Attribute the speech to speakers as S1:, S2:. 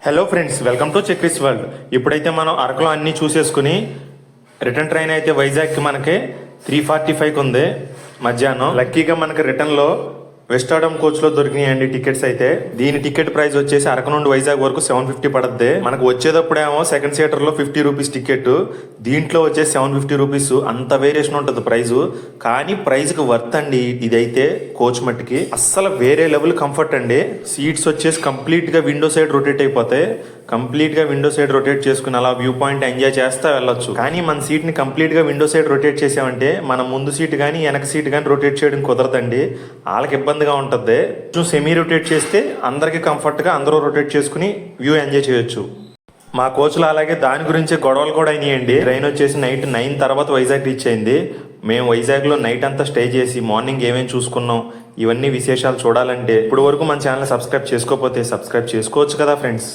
S1: Hello friends, welcome to చెక్రిస్ world. ఇప్పుడైతే మనం అరకులో అన్నీ చూసేసుకుని రిటర్న్ ట్రైన్ అయితే వైజాగ్కి మనకి 3:45కి ఉంది మధ్యాహ్నం. లక్కీగా మనకి రిటర్న్లో వెస్టాడమ్ కోచ్లో దొరికినాయండి టికెట్స్ అయితే. దీని టికెట్ ప్రైస్ వచ్చేసి అరకు నుండి వైజాగ్ వరకు 750 పడుద్ది. మనకు వచ్చేటప్పుడేమో సెకండ్ సీటర్లో 50 రూపీస్ టికెట్, దీంట్లో వచ్చేసి 750 రూపీస్. అంత వేరియేషన్ ఉంటుంది ప్రైస్, కానీ ప్రైస్కి వర్త్ అండి ఇదైతే. కోచ్ మట్టికి అస్సలు వేరే లెవెల్ కంఫర్ట్ అండి. సీట్స్ వచ్చేసి కంప్లీట్గా విండో సైడ్ రొటేట్ అయిపోతాయి. కంప్లీట్గా విండో సైడ్ రొటేట్ చేసుకుని అలా వ్యూ పాయింట్ ఎంజాయ్ చేస్తా వెళ్ళొచ్చు. కానీ మన సీట్ని కంప్లీట్గా విండో సైడ్ రొటేట్ చేసామంటే మన ముందు సీట్ కానీ వెనక సీట్ కానీ రొటేట్ చేయడం కుదరదండి. వాళ్ళకి ఇబ్బందిగా ఉంటుంది. సెమీ రొటేట్ చేస్తే అందరికీ కంఫర్ట్గా అందరూ రొటేట్ చేసుకుని వ్యూ ఎంజాయ్ చేయొచ్చు. మా కోచ్లో అలాగే దాని గురించి గొడవలు కూడా అయినాయండి. ట్రైన్ వచ్చేసి నైట్ 9 తర్వాత వైజాగ్ రీచ్ అయింది. మేము వైజాగ్లో నైట్ అంతా స్టే చేసి మార్నింగ్ ఏమేమి చూసుకున్నాం, ఇవన్నీ విశేషాలు చూడాలంటే ఇప్పుడు వరకు మన ఛానల్ సబ్స్క్రైబ్ చేసుకోకపోతే సబ్స్క్రైబ్ చేసుకోవచ్చు కదా ఫ్రెండ్స్.